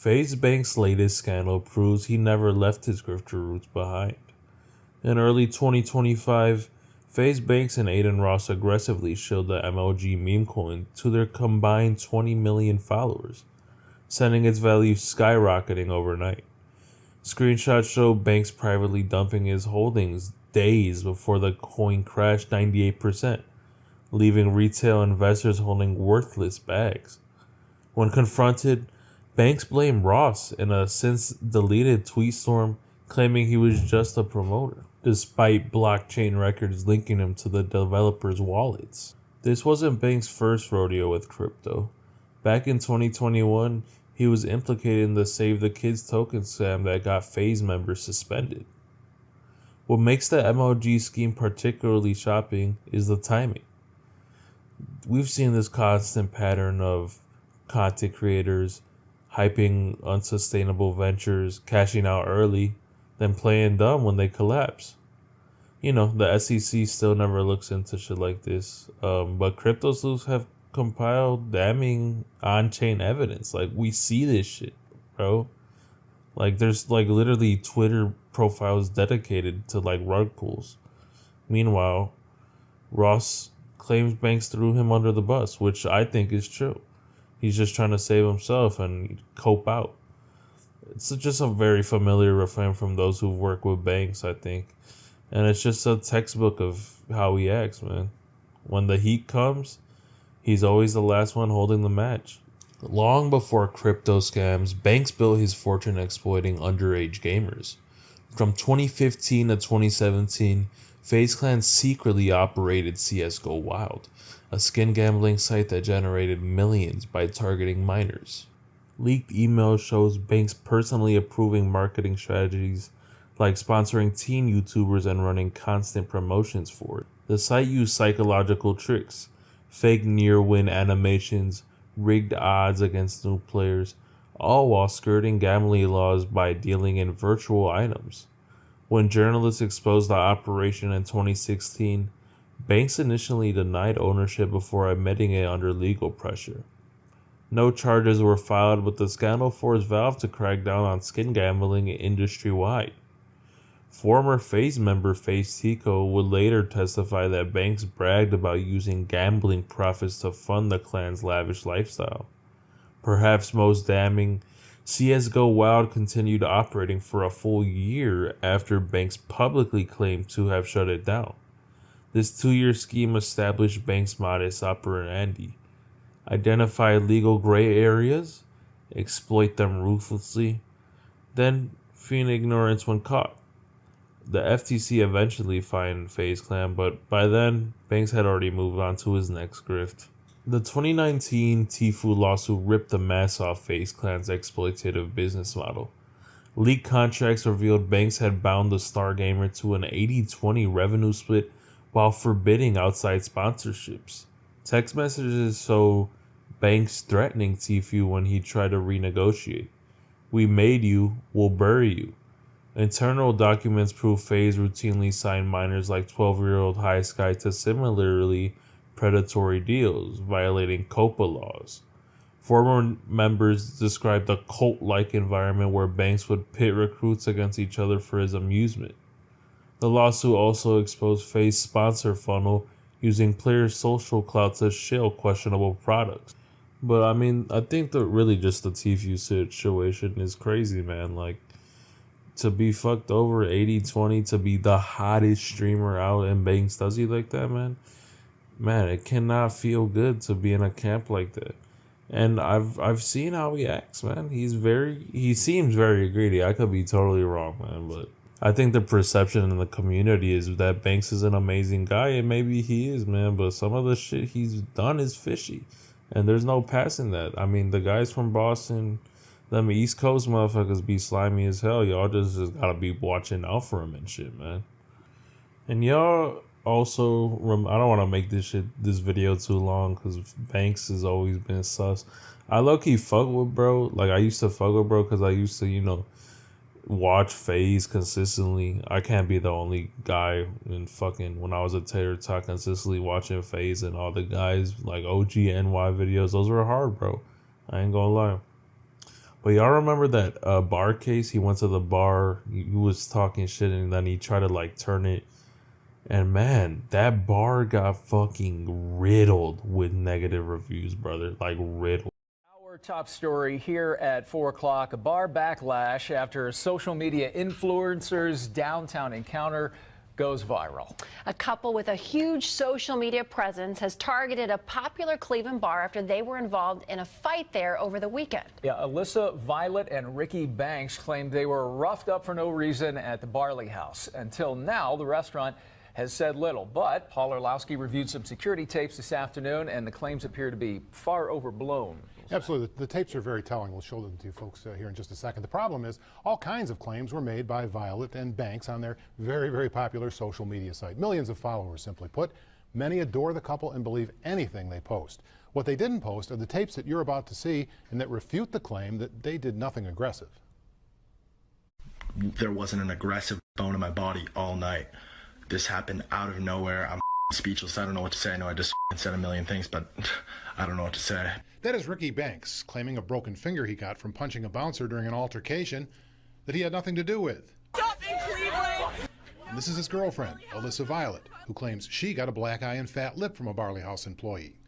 Faze Bank's latest scandal proves he never left his grifter roots behind. In early 2025, Faze Banks and Aiden Ross aggressively shilled the MLG meme coin to their combined 20 million followers, sending its value skyrocketing overnight. Screenshots show Banks privately dumping his holdings days before the coin crashed 98%, leaving retail investors holding worthless bags. When confronted, Banks blamed Ross in a since deleted tweet storm, claiming he was just a promoter, despite blockchain records linking him to the developers' wallets. This wasn't Banks' first rodeo with crypto. Back in 2021, he was implicated in the Save the Kids token scam that got Faze members suspended. What makes the MLG scheme particularly shocking is the timing. We've seen this constant pattern of content creators hyping unsustainable ventures, cashing out early, then playing dumb when they collapse. The SEC still never looks into shit like this, but crypto sleuths have compiled damning on-chain evidence. Like, we see this shit, bro. Like, there's literally Twitter profiles dedicated to rug pulls. Meanwhile, Ross claims Banks threw him under the bus, which I think is true. He's just trying to save himself and cope out. It's just a very familiar refrain from those who've worked with Banks, I think. And it's just a textbook of how he acts, man. When the heat comes, he's always the last one holding the match. Long before crypto scams, Banks built his fortune exploiting underage gamers. From 2015 to 2017, FaZe Clan secretly operated CSGO Wild, a skin gambling site that generated millions by targeting minors. Leaked email shows Banks personally approving marketing strategies like sponsoring teen YouTubers and running constant promotions for it. The site used psychological tricks, fake near-win animations, rigged odds against new players, all while skirting gambling laws by dealing in virtual items. When journalists exposed the operation in 2016, Banks initially denied ownership before admitting it under legal pressure. No charges were filed, but the scandal forced Valve to crack down on skin gambling industry-wide. Former FaZe member Faze Tico would later testify that Banks bragged about using gambling profits to fund the clan's lavish lifestyle. Perhaps most damning, CSGO Wild continued operating for a full year after Banks publicly claimed to have shut it down. This 2-year scheme established Banks' modus operandi: identify legal gray areas, exploit them ruthlessly, then feign ignorance when caught. The FTC eventually fined FaZe Clan, but by then, Banks had already moved on to his next grift. The 2019 Tfue lawsuit ripped the mask off FaZe Clan's exploitative business model. Leaked contracts revealed Banks had bound the star gamer to an 80-20 revenue split while forbidding outside sponsorships. Text messages show Banks threatening Tfue when he tried to renegotiate. "We made you, we'll bury you." Internal documents prove FaZe routinely signed minors like 12-year-old High Sky to similarly predatory deals, violating COPA laws. Former members described a cult-like environment where Banks would pit recruits against each other for his amusement. The lawsuit also exposed FaZe's sponsor funnel using players' social clout to shill questionable products. But I think that really just the Tfue situation is crazy, man. To be fucked over 80-20, to be the hottest streamer out, and Banks does you like that, man? Man, it cannot feel good to be in a camp like that. And I've seen how he acts, man. He seems very greedy. I could be totally wrong, man, but I think the perception in the community is that Banks is an amazing guy, and maybe he is, man, but some of the shit he's done is fishy, and there's no passing that. The guys from Boston, them East Coast motherfuckers be slimy as hell. Y'all just gotta be watching out for him and shit, man. And y'all also, I don't want to make this video too long because Banks has always been sus. I low-key fuck with bro. I used to fuck with bro because I used to, watch Faze consistently. I can't be the only guy when I was a tater tot consistently watching Faze, and all the guys OG NY videos. Those were hard, bro. I ain't gonna lie. But y'all remember that bar case? He went to the bar, he was talking shit, and then he tried to like turn it. And man, that bar got fucking riddled with negative reviews, brother. Like riddled. Our top story here at 4 o'clock, a bar backlash after social media influencers' downtown encounter goes viral. A couple with a huge social media presence has targeted a popular Cleveland bar after they were involved in a fight there over the weekend. Yeah, Alyssa, Violet, and Ricky Banks claimed they were roughed up for no reason at the Barley House. Until now, the restaurant has said little, but Paul Orlowski reviewed some security tapes this afternoon, and the claims appear to be far overblown. Absolutely. The tapes are very telling. We'll show them to you folks here in just a second. The problem is all kinds of claims were made by Violet and Banks on their very, very popular social media site. Millions of followers, simply put. Many adore the couple and believe anything they post. What they didn't post are the tapes that you're about to see and that refute the claim that they did nothing aggressive. There wasn't an aggressive bone in my body all night. This happened out of nowhere. I'm speechless. I don't know what to say. I know I just said a million things, but I don't know what to say. That is Ricky Banks, claiming a broken finger he got from punching a bouncer during an altercation that he had nothing to do with. Stop in Cleveland! And this is his girlfriend, Alyssa Violet, who claims she got a black eye and fat lip from a Barley House employee.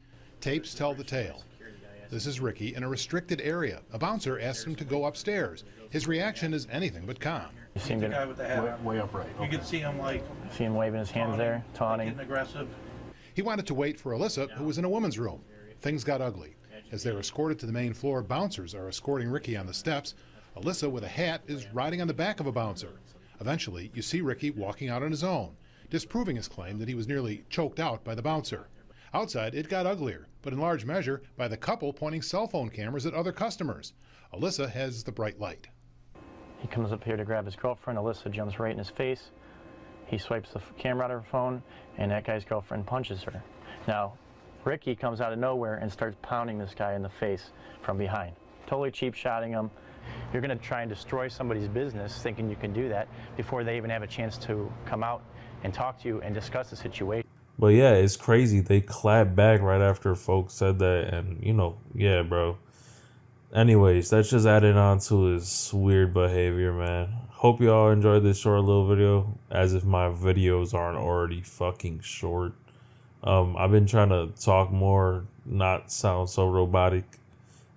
Tapes tell the tale. This is Ricky in a restricted area. A bouncer asks him to go upstairs. His reaction is anything but calm. You seem the guy with the hat. Way upright. You could see him like. See him waving his hands there, taunting. Getting aggressive. He wanted to wait for Alyssa, who was in a woman's room. Things got ugly. As they're escorted to the main floor, bouncers are escorting Ricky on the steps. Alyssa, with a hat, is riding on the back of a bouncer. Eventually, you see Ricky walking out on his own, disproving his claim that he was nearly choked out by the bouncer. Outside, it got uglier, but in large measure by the couple pointing cell phone cameras at other customers. Alyssa has the bright light. He comes up here to grab his girlfriend. Alyssa jumps right in his face. He swipes the camera out of her phone, and that guy's girlfriend punches her. Now, Ricky comes out of nowhere and starts pounding this guy in the face from behind. Totally cheap shotting him. You're going to try and destroy somebody's business thinking you can do that before they even have a chance to come out and talk to you and discuss the situation. But yeah, it's crazy. They clapped back right after folks said that, and you know, yeah, bro. Anyways, that's just added on to his weird behavior, man. Hope y'all enjoyed this short little video, as if my videos aren't already fucking short. I've been trying to talk more, not sound so robotic,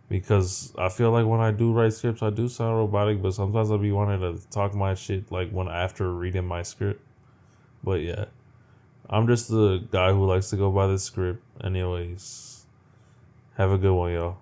because I feel like when I do write scripts, I do sound robotic, but sometimes I'll be wanting to talk my shit like when after reading my script. But yeah, I'm just the guy who likes to go by the script. Anyways, have a good one, y'all.